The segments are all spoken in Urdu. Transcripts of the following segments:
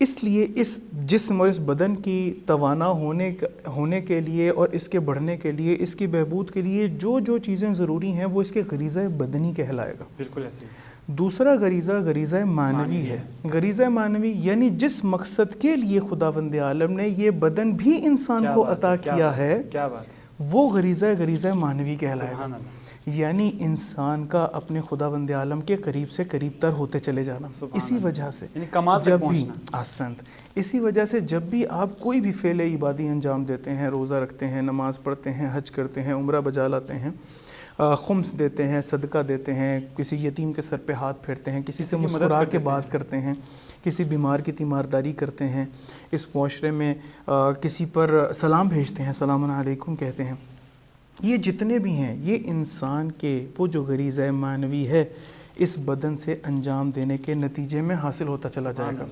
اس لیے اس جسم اور اس بدن کی توانا ہونے کے لیے اور اس کے بڑھنے کے لیے، اس کی بہبود کے لیے جو جو چیزیں ضروری ہیں وہ اس کے غریزہ بدنی کہلائے گا۔ بالکل ایسے۔ دوسرا غریزہ معنوی ہے۔ غریزہ معنوی یعنی جس مقصد کے لیے خداوند عالم نے یہ بدن بھی انسان کو عطا کیا ہے، وہ غریزہ معنوی کہلائے گا۔ یعنی انسان کا اپنے خداوند عالم کے قریب سے قریب تر ہوتے چلے جانا۔ اسی وجہ سے جب بھی احسنت، اسی وجہ سے جب بھی آپ کوئی بھی فعل عبادی انجام دیتے ہیں، روزہ رکھتے ہیں، نماز پڑھتے ہیں، حج کرتے ہیں، عمرہ بجا لاتے ہیں، خمس دیتے ہیں، صدقہ دیتے ہیں، کسی یتیم کے سر پہ ہاتھ پھیرتے ہیں، کسی سے مسکرا کے بات کرتے ہیں، کسی بیمار کی تیمارداری کرتے ہیں، اس معاشرے میں کسی پر سلام بھیجتے ہیں، سلام علیکم کہتے ہیں، یہ جتنے بھی ہیں یہ انسان کے وہ جو غریزہ معنوی ہے اس بدن سے انجام دینے کے نتیجے میں حاصل ہوتا چلا جائے گا۔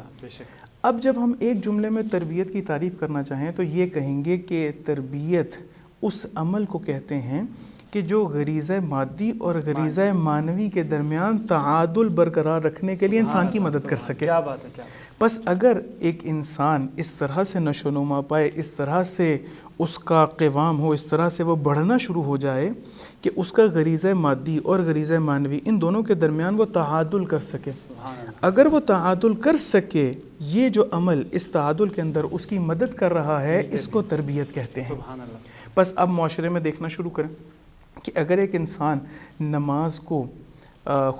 اب جب ہم ایک جملے میں تربیت کی تعریف کرنا چاہیں تو یہ کہیں گے کہ تربیت اس عمل کو کہتے ہیں کہ جو غریزہ مادی اور غریزہ معنوی کے درمیان تعادل برقرار رکھنے کے لیے انسان کی مدد کر سکے۔ کیا بات ہے، کیا بس اگر ایک انسان اس طرح سے نشو و نما پائے، اس طرح سے اس کا قوام ہو، اس طرح سے وہ بڑھنا شروع ہو جائے کہ اس کا غریزہ مادی اور غریزہ معنوی ان دونوں کے درمیان وہ تعادل کر سکے، اگر وہ تعادل کر سکے، یہ جو عمل اس تعادل کے اندر اس کی مدد کر رہا ہے، اس کو تربیت کہتے ہیں۔ بس اب معاشرے میں دیکھنا شروع کریں کہ اگر ایک انسان نماز کو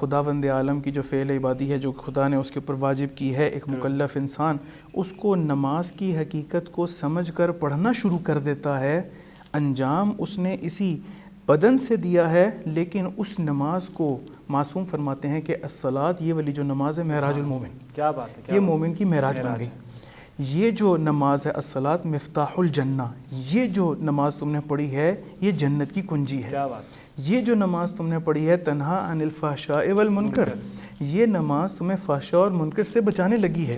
خداوند عالم کی جو فعل عبادی ہے جو خدا نے اس کے اوپر واجب کی ہے، ایک مکلف انسان اس کو نماز کی حقیقت کو سمجھ کر پڑھنا شروع کر دیتا ہے، انجام اس نے اسی بدن سے دیا ہے، لیکن اس نماز کو معصوم فرماتے ہیں کہ الصلاۃ، یہ والی جو نماز ہے معراج المومن، کیا بات ہے، یہ مومن کی معراج بن گئی۔ یہ جو نماز ہے الصلاۃ مفتاح الجنہ، یہ جو نماز تم نے پڑھی ہے یہ جنت کی کنجی ہے۔ کیا بات ہے۔ یہ جو نماز تم نے پڑھی ہے تنہا عن الفحشاء والمنکر، یہ نماز تمہیں فحشاء اور منکر سے بچانے لگی ہے۔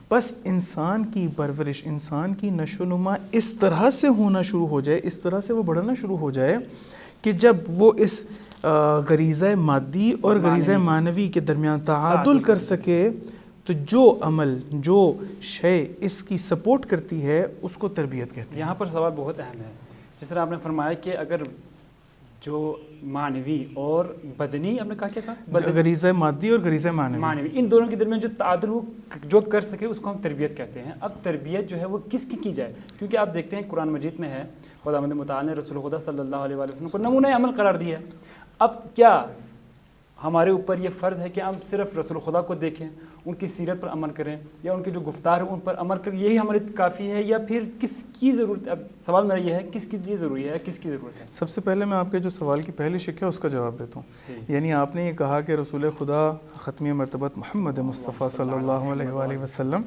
بس انسان کی پرورش، انسان کی نشو و نما اس طرح سے ہونا شروع ہو جائے، اس طرح سے وہ بڑھنا شروع ہو جائے کہ جب وہ اس غریزہ مادی اور غریزہ معنوی کے درمیان تعادل کر سکے تو جو عمل، جو شے اس کی سپورٹ کرتی ہے اس کو تربیت کہتے ہیں۔ یہاں پر سوال بہت اہم ہے، جس طرح آپ نے فرمایا کہ اگر جو معنوی اور بدنی، آپ نے کہا کیا کہا؟ غریزہ مادی اور غریزہ معنوی، ان دونوں کے درمیان جو تعادل وہ جو کر سکے اس کو ہم تربیت کہتے ہیں۔ اب تربیت جو ہے وہ کس کی جائے؟ کیونکہ آپ دیکھتے ہیں قرآن مجید میں ہے خداوند متعال نے رسول خدا صلی اللہ علیہ وسلم کو نمونہ عمل قرار دیا ہے۔ اب کیا ہمارے اوپر یہ فرض ہے کہ ہم صرف رسول خدا کو دیکھیں، ان کی سیرت پر عمل کریں، یا ان کی جو گفتار ہے ان پر عمل کریں، یہی ہمارے کافی ہے، یا پھر کس کی ضرورت ہے؟ اب سوال میرا یہ ہے، کس کی لیے ضروری ہے، کس کی ضرورت ہے؟ سب سے پہلے میں آپ کے جو سوال کی پہلی شق ہے اس کا جواب دیتا ہوں۔ یعنی آپ نے یہ کہا کہ رسول خدا ختمی مرتبت محمد مصطفیٰ صلی اللہ علیہ وآلہ وسلم،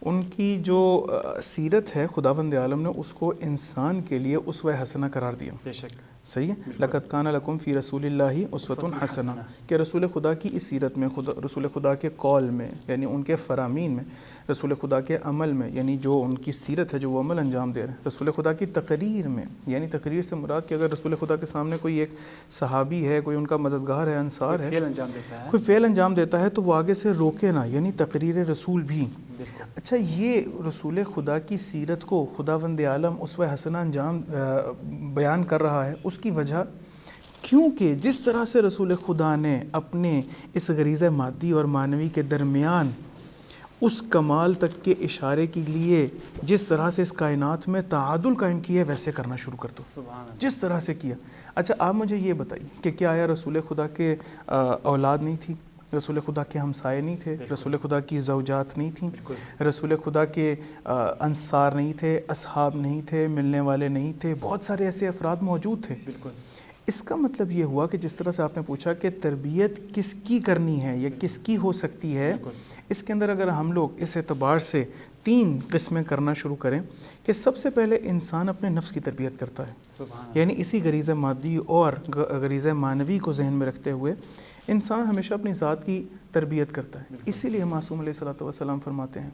ان کی جو سیرت ہے خداوند عالم نے اس کو انسان کے لیے اسوہ حسنہ قرار دیا۔ بے شک صحیح ہے، لقد کان لکم فی رسول اللہ اسوۃ حسنہ، کہ رسول خدا کی اس سیرت میں، رسول خدا کے قول میں یعنی ان کے فرامین میں، رسول خدا کے عمل میں یعنی جو ان کی سیرت ہے جو وہ عمل انجام دے رہے ہیں، رسول خدا کی تقریر میں، یعنی تقریر سے مراد کہ اگر رسول خدا کے سامنے کوئی ایک صحابی ہے، کوئی ان کا مددگار ہے، انصار ہے، کوئی فعل انجام دیتا ہے تو وہ آگے سے روکے نہ، یعنی تقریر رسول بھی۔ اچھا، یہ رسول خدا کی سیرت کو خداوند عالم اسوہ حسنہ انجام بیان کر رہا ہے، اس کی وجہ کیونکہ جس طرح سے رسول خدا نے اپنے اس غریزہ مادی اور معنوی کے درمیان اس کمال تک کے اشارے کے لیے جس طرح سے اس کائنات میں تعادل قائم کیا ہے ویسے کرنا شروع کر دو، جس طرح سے کیا۔ اچھا، آپ مجھے یہ بتائیے کہ کیا آیا رسول خدا کے اولاد نہیں تھی؟ رسول خدا کے ہمسائے نہیں تھے؟ رسول خدا کی زوجات نہیں تھیں؟ رسول خدا کے انصار نہیں تھے؟ اصحاب نہیں تھے؟ ملنے والے نہیں تھے؟ بہت سارے ایسے افراد موجود تھے۔ اس کا مطلب یہ ہوا کہ جس طرح سے آپ نے پوچھا کہ تربیت کس کی کرنی ہے یا کس کی ہو سکتی ہے، اس کے اندر اگر ہم لوگ اس اعتبار سے 3 قسمیں کرنا شروع کریں کہ سب سے پہلے انسان اپنے نفس کی تربیت کرتا ہے، یعنی اسی غریزہ مادی اور غریزہ معنوی کو ذہن میں رکھتے ہوئے انسان ہمیشہ اپنی ذات کی تربیت کرتا ہے۔ اسی لیے معصوم علیہ الصلوۃ والسلام فرماتے ہیں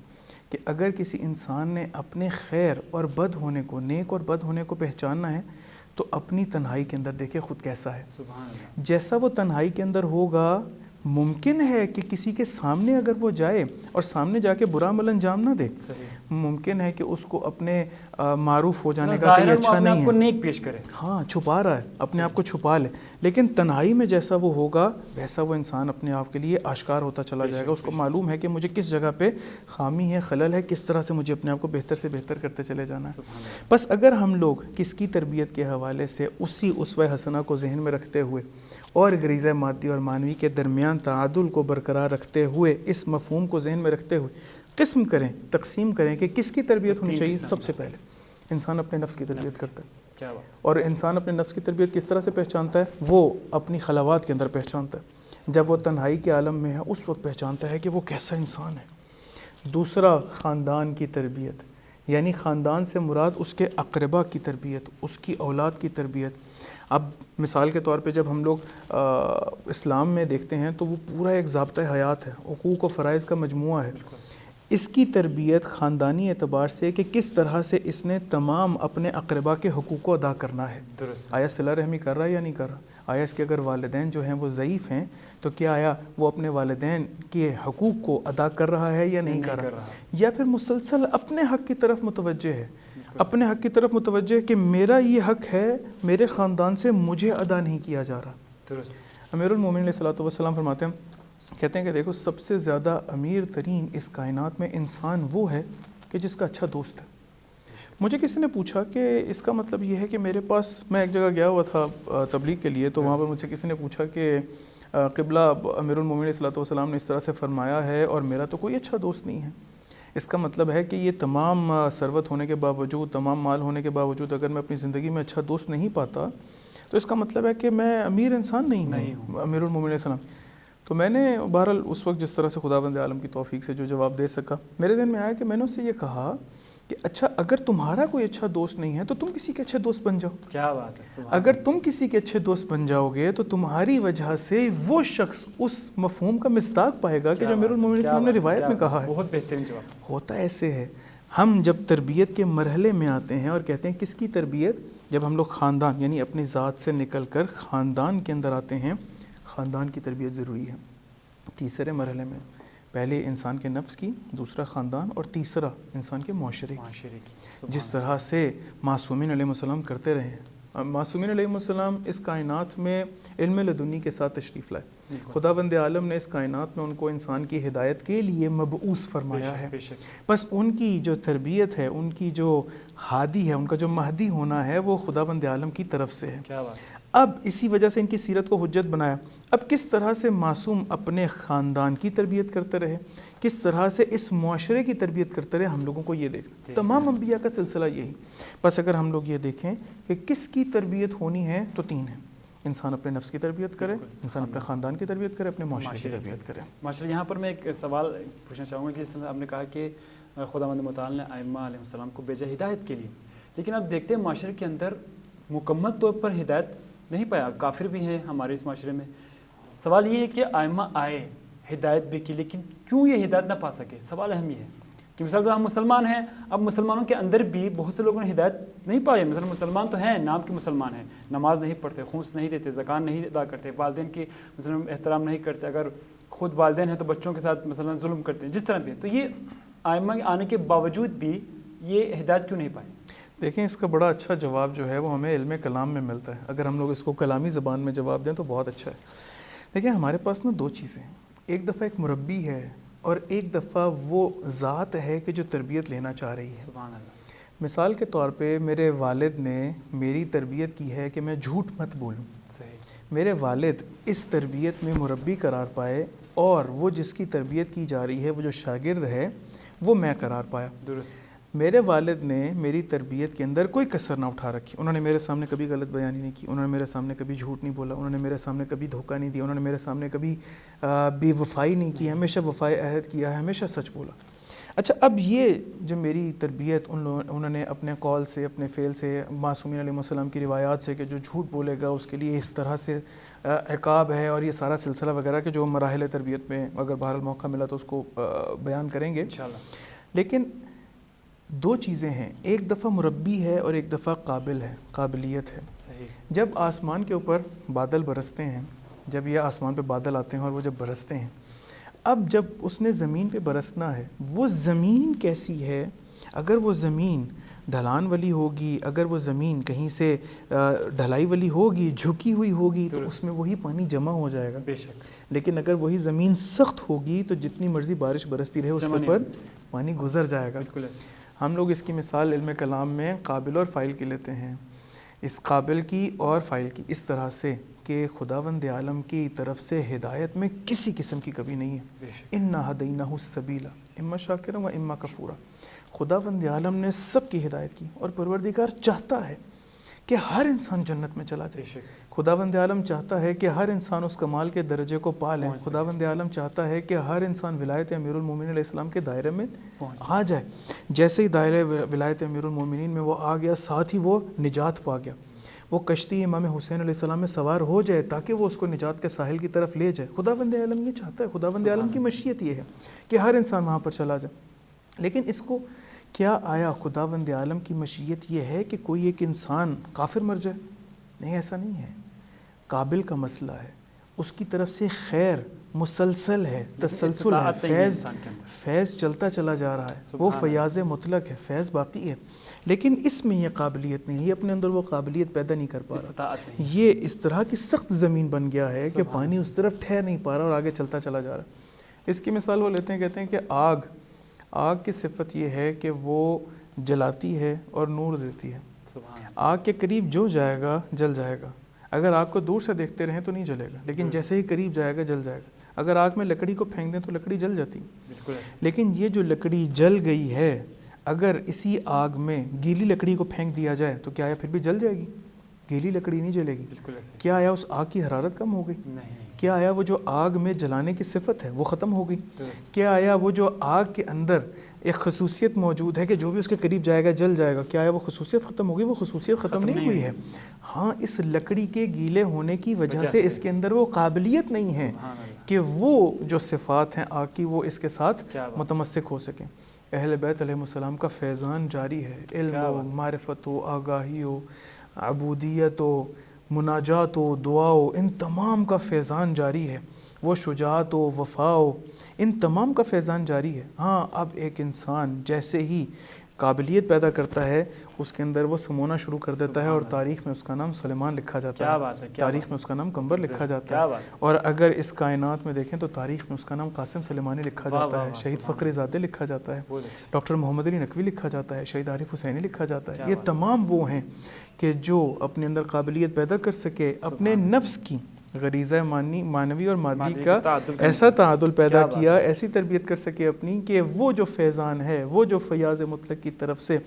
کہ اگر کسی انسان نے اپنے خیر اور بد ہونے کو، نیک اور بد ہونے کو پہچاننا ہے تو اپنی تنہائی کے اندر دیکھے خود کیسا ہے، جیسا وہ تنہائی کے اندر ہوگا ممکن ہے کہ کسی کے سامنے اگر وہ جائے اور سامنے جا کے برا عمل انجام نہ دے, ممکن ہے کہ اس کو اپنے معروف ہو جانے کا کوئی اچھا نہیں ہے, نیک پیش کرے, ہاں چھپا رہا ہے, اپنے آپ کو چھپا لے, لیکن تنہائی میں جیسا وہ ہوگا ویسا وہ انسان اپنے آپ کے لیے آشکار ہوتا چلا جائے گا. اس کو معلوم ہے کہ مجھے کس جگہ پہ خامی ہے, خلل ہے, کس طرح سے مجھے اپنے آپ کو بہتر سے بہتر کرتے چلے جانا ہے. بس اگر ہم لوگ کس کی تربیت کے حوالے سے اسی اسوہ حسنہ کو ذہن میں رکھتے ہوئے اور غریزہ مادی اور معنوی کے درمیان تعادل کو برقرار رکھتے ہوئے اس مفہوم کو ذہن میں رکھتے ہوئے قسم کریں, تقسیم کریں کہ کس کی تربیت ہونی چاہیے, سب سے پہلے انسان اپنے نفس کی تربیت کرتا ہے. اور انسان اپنے نفس کی تربیت کس طرح سے پہچانتا ہے؟ وہ اپنی خلوات کے اندر پہچانتا ہے. جب وہ تنہائی کے عالم میں ہے اس وقت پہچانتا ہے کہ وہ کیسا انسان ہے. دوسرا, خاندان کی تربیت, یعنی خاندان سے مراد اس کے اقربا کی تربیت, اس کی اولاد کی تربیت. اب مثال کے طور پہ جب ہم لوگ اسلام میں دیکھتے ہیں تو وہ پورا ایک ضابطۂ حیات ہے, حقوق و فرائض کا مجموعہ ہے. اس کی تربیت خاندانی اعتبار سے کہ کس طرح سے اس نے تمام اپنے اقربا کے حقوق کو ادا کرنا ہے. آیا صلہ رحمی کر رہا ہے یا نہیں کر رہا؟ آیا اس کے اگر والدین جو ہیں وہ ضعیف ہیں تو کیا آیا وہ اپنے والدین کے حقوق کو ادا کر رہا ہے یا نہیں کر رہا؟ یا پھر مسلسل اپنے حق کی طرف متوجہ ہے, اپنے حق کی طرف متوجہ ہے کہ میرا یہ حق ہے میرے خاندان سے مجھے ادا نہیں کیا جا رہا. امیر المومنین علیہ الصلوۃ والسلام فرماتے ہیں, کہتے ہیں کہ دیکھو سب سے زیادہ امیر ترین اس کائنات میں انسان وہ ہے کہ جس کا اچھا دوست ہے. مجھے کسی نے پوچھا کہ اس کا مطلب یہ ہے کہ میرے پاس, میں ایک جگہ گیا ہوا تھا تبلیغ کے لیے, تو وہاں پر مجھ سے کسی نے پوچھا کہ قبلہ امیر المومنین علیہ الصلوۃ والسلام نے اس طرح سے فرمایا ہے اور میرا تو کوئی اچھا دوست نہیں ہے. اس کا مطلب ہے کہ یہ تمام ثروت ہونے کے باوجود, تمام مال ہونے کے باوجود اگر میں اپنی زندگی میں اچھا دوست نہیں پاتا تو اس کا مطلب ہے کہ میں امیر انسان نہیں ہوں. امیر المومنین علیہ السلام. تو میں نے بہرحال اس وقت جس طرح سے خداوند عالم کی توفیق سے جو جواب دے سکا, میرے ذہن میں آیا کہ میں نے اس سے یہ کہا کہ اچھا اگر تمہارا کوئی اچھا دوست نہیں ہے تو تم کسی کے اچھے دوست بن جاؤ. کیا بات ہے. اگر تم کسی کے اچھے دوست بن جاؤ گے تو تمہاری وجہ سے وہ شخص اس مفہوم کا مصداق پائے گا کہ جو امیر المومنین علیہ السلام نے روایت میں کہا ہے. بہت بہترین جواب. ہوتا ایسے ہے, ہم جب تربیت کے مرحلے میں آتے ہیں اور کہتے ہیں کس کی تربیت, جب ہم لوگ خاندان یعنی اپنی ذات سے نکل کر خاندان کے اندر آتے ہیں, خاندان کی تربیت ضروری ہے. تیسرے مرحلے میں پہلے انسان کے نفس کی, دوسرا خاندان, اور تیسرا انسان کے معاشرے کی. جس طرح سے معصومین علیہ السلام کرتے رہے ہیں. معصومین علیہ السلام اس کائنات میں علم لدنی کے ساتھ تشریف لائے. خداوند عالم نے اس کائنات میں ان کو انسان کی ہدایت کے لیے مبعوث فرمایا ہے. بس ان کی جو تربیت ہے, ان کی جو ہادی ہے, ان کا جو مہدی ہونا ہے وہ خداوند عالم کی طرف سے ہے. اب اسی وجہ سے ان کی سیرت کو حجت بنایا. اب کس طرح سے معصوم اپنے خاندان کی تربیت کرتے رہے, کس طرح سے اس معاشرے کی تربیت کرتے رہے, ہم لوگوں کو یہ دیکھنا. تمام انبیاء کا سلسلہ یہی. بس اگر ہم لوگ یہ دیکھیں کہ کس کی تربیت ہونی ہے تو تین ہیں. انسان اپنے نفس کی تربیت کرے, انسان اپنے خاندان کی تربیت کرے, اپنے معاشرے کی تربیت کرے. ماشاءاللہ. یہاں پر میں ایک سوال پوچھنا چاہوں گا کہ جس طرح آپ نے کہا کہ خداوند متعال نے ائمہ علیہ السلام کو بھیجا ہدایت کے لیے, لیکن اب دیکھتے ہیں معاشرے کے اندر مکمل طور پر ہدایت نہیں پایا, کافر بھی ہیں ہمارے اس معاشرے میں. سوال یہ ہے کہ ائمہ آئے, ہدایت بھی کی, لیکن کیوں یہ ہدایت نہ پا سکے؟ سوال اہم یہ ہے کہ مثال تو ہم مسلمان ہیں, اب مسلمانوں کے اندر بھی بہت سے لوگوں نے ہدایت نہیں پائی. مثلا مسلمان تو ہیں, نام کے مسلمان ہیں, نماز نہیں پڑھتے, خمس نہیں دیتے, زکوٰۃ نہیں ادا کرتے, والدین کی مثلا احترام نہیں کرتے, اگر خود والدین ہیں تو بچوں کے ساتھ مثلا ظلم کرتے ہیں, جس طرح بھی. تو یہ ائمہ آنے کے باوجود بھی یہ ہدایت کیوں نہیں پائے؟ دیکھیں اس کا بڑا اچھا جواب جو ہے وہ ہمیں علم کلام میں ملتا ہے. اگر ہم لوگ اس کو کلامی زبان میں جواب دیں تو بہت اچھا ہے. دیکھیں ہمارے پاس نا دو چیزیں ہیں, ایک دفعہ ایک مربی ہے اور ایک دفعہ وہ ذات ہے کہ جو تربیت لینا چاہ رہی ہے. سبحان اللہ. مثال کے طور پہ میرے والد نے میری تربیت کی ہے کہ میں جھوٹ مت بولوں. صحیح. میرے والد اس تربیت میں مربی قرار پائے اور وہ جس کی تربیت کی جا رہی ہے وہ جو شاگرد ہے وہ میں قرار پایا. درست. میرے والد نے میری تربیت کے اندر کوئی کسر نہ اٹھا رکھی. انہوں نے میرے سامنے کبھی غلط بیانی نہیں کی, انہوں نے میرے سامنے کبھی جھوٹ نہیں بولا, انہوں نے میرے سامنے کبھی دھوکہ نہیں دیا, انہوں نے میرے سامنے کبھی بے وفائی نہیں کی, ہمیشہ وفائے عہد کیا ہے, ہمیشہ سچ بولا. اچھا اب یہ جو میری تربیت انہوں نے اپنے قول سے, اپنے فعل سے, معصومین علیہ السلام کی روایات سے کہ جو جھوٹ بولے گا اس کے لیے اس طرح سے عقاب ہے, اور یہ سارا سلسلہ وغیرہ کے جو مراحل تربیت میں اگر بہرحال موقع ملا تو اس کو بیان کریں گے انشاءاللہ. لیکن دو چیزیں ہیں, ایک دفعہ مربی ہے اور ایک دفعہ قابل ہے, قابلیت ہے. صحیح. جب آسمان کے اوپر بادل برستے ہیں جب یہ آسمان پہ بادل آتے ہیں اور وہ جب برستے ہیں، اب جب اس نے زمین پہ برسنا ہے، وہ زمین کیسی ہے؟ اگر وہ زمین ڈھلان والی ہوگی، اگر وہ زمین کہیں سے ڈھلائی والی ہوگی، جھکی ہوئی ہوگی، تو اس میں وہی پانی جمع ہو جائے گا. بے شک. لیکن اگر وہی زمین سخت ہوگی تو جتنی مرضی بارش برستی رہے اس کے اوپر پانی گزر جائے گا. بالکل ایسے. ہم لوگ اس کی مثال علم کلام میں قابل اور فاعل کی لیتے ہیں. اس قابل کی اور فاعل کی اس طرح سے کہ خداوند عالم کی طرف سے ہدایت میں کسی قسم کی کمی نہیں ہے. اِنَّا هَدَيْنَاهُ السَّبِيلَ اِمَّا شَاكِرًا وَإِمَّا كَفُورًا. خداوند عالم نے سب کی ہدایت کی اور پروردگار چاہتا ہے کہ ہر انسان جنت میں چلا جائے. خداوند عالم چاہتا ہے کہ ہر انسان اس کمال کے درجے کو پا لے. خداوند عالم چاہتا ہے کہ ہر انسان ولایت امیر المومنین علیہ السلام کے دائرے میں آ جائے. جیسے ہی دائرے ولایت امیر المومنین میں وہ آ گیا، ساتھ ہی وہ نجات پا گیا. وہ کشتی امام حسین علیہ السلام میں سوار ہو جائے تاکہ وہ اس کو نجات کے ساحل کی طرف لے جائے. خداوند عالم یہ چاہتا ہے، خداوند عالم کی مشیت یہ ہے کہ ہر انسان وہاں پر چلا جائے. لیکن اس کو کیا آیا خداوند عالم کی مشیت یہ ہے کہ کوئی ایک انسان کافر مر جائے؟ نہیں، ایسا نہیں ہے. قابل کا مسئلہ ہے، اس کی طرف سے خیر مسلسل ہے، تسلسل ہے، فیض چلتا چلا جا رہا ہے. وہ فیاض مطلق ہے، فیض باقی ہے. لیکن اس میں یہ قابلیت نہیں ہے، یہ اپنے اندر وہ قابلیت پیدا نہیں کر پا رہا. یہ اس طرح کی سخت زمین بن گیا ہے کہ پانی اس طرف ٹھہر نہیں پا رہا اور آگے چلتا چلا جا رہا ہے. اس کی مثال وہ لیتے ہیں، کہتے ہیں کہ آگ کی صفت یہ ہے کہ وہ جلاتی ہے اور نور دیتی ہے. آگ کے قریب جو جائے گا جل جائے گا. اگر آگ کو دور سے دیکھتے رہیں تو نہیں جلے گا، لیکن جیسے ہی قریب جائے گا جل جائے گا. اگر آگ میں لکڑی کو پھینک دیں تو لکڑی جل جاتی. لیکن یہ جو لکڑی جل گئی ہے، اگر اسی آگ میں گیلی لکڑی کو پھینک دیا جائے تو کیا آیا پھر بھی جل جائے گی؟ گیلی لکڑی نہیں جلے گی. کیا آیا اس آگ کی حرارت کم ہو گئی؟ کیا آیا وہ جو آگ میں جلانے کی صفت ہے وہ ختم ہو گئی؟ کیا آیا وہ جو آگ کے اندر ایک خصوصیت موجود ہے کہ جو بھی اس کے قریب جائے گا جل جائے گا، کیا آیا وہ خصوصیت ختم ہو گئی؟ وہ خصوصیت ختم نہیں ہوئی ہے. ہاں، اس لکڑی کے گیلے ہونے کی وجہ سے اس کے اندر وہ قابلیت نہیں ہے کہ وہ جو صفات ہیں آگ کی وہ اس کے ساتھ متمسک ہو سکیں. اہل بیت علیہ السلام کا فیضان جاری ہے. علم و معرفت و آگاہی و عبودیت و مناجات و دعا و ان تمام کا فیضان جاری ہے. وہ شجاعت و وفا و ان تمام کا فیضان جاری ہے. ہاں، اب ایک انسان جیسے ہی قابلیت پیدا کرتا ہے اس کے اندر وہ سمونا شروع کر دیتا ہے اور تاریخ میں اس کا نام سلیمان لکھا جاتا ہے. تاریخ میں اس کا نام قمبر لکھا جاتا ہے. اور اگر اس کائنات میں دیکھیں تو تاریخ میں اس کا نام قاسم سلیمانی لکھا جاتا ہے، شہید فخر زادے لکھا جاتا ہے، ڈاکٹر محمد علی نقوی لکھا جاتا ہے، شہید عارف حسینی لکھا جاتا ہے. یہ تمام وہ ہیں کہ جو اپنے اندر قابلیت پیدا کر سکے اپنے نفس کی غریزہ معنوی اور مادی کا ایسا تعادل پیدا کیا، ایسی تربیت کر سکے اپنی کہ وہ جو فیضان ہے، وہ جو فیاض مطلق کی طرف سے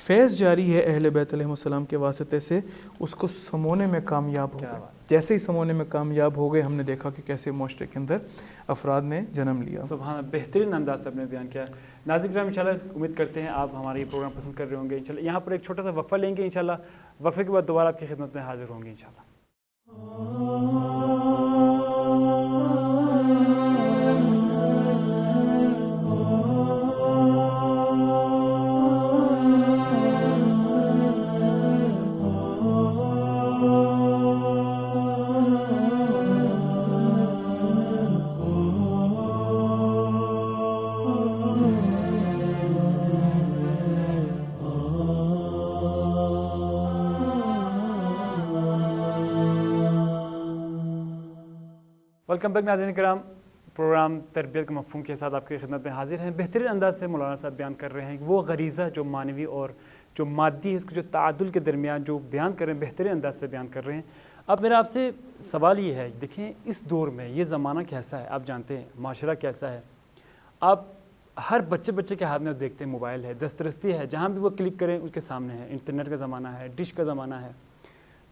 فیض جاری ہے اہل بیت علیہ السلام کے واسطے سے، اس کو سمونے میں کامیاب ہو گئے. جیسے ہی سمونے میں کامیاب ہو گئے ہم نے دیکھا کہ کیسے معاشرے کے اندر افراد نے جنم لیا. سبحان اللہ، بہترین انداز سے آپ نے بیان کیا. ناظرین کرام، انشاءاللہ امید کرتے ہیں آپ ہمارا یہ پروگرام پسند کر رہے ہوں گے. انشاءاللہ یہاں پر ایک چھوٹا سا وقفہ لیں گے، انشاءاللہ وقفے کے بعد دوبارہ آپ کی خدمت میں حاضر ہوں گے انشاءاللہ. ویلکم بیک ناظرین کرام. پروگرام تربیت کے مفہوم کے ساتھ آپ کی خدمت میں حاضر ہیں. بہترین انداز سے مولانا صاحب بیان کر رہے ہیں وہ غریزہ جو معنوی اور جو مادی ہے، اس کو جو تعادل کے درمیان جو بیان کر رہے ہیں، بہترین انداز سے بیان کر رہے ہیں. اب میرا آپ سے سوال یہ ہے، دیکھیں اس دور میں یہ زمانہ کیسا ہے، آپ جانتے ہیں معاشرہ کیسا ہے. آپ ہر بچے کے ہاتھ میں دیکھتے ہیں موبائل ہے، دسترسی ہے، جہاں بھی وہ کلک کریں اس کے سامنے ہے. انٹرنیٹ کا زمانہ ہے، ڈش کا زمانہ ہے.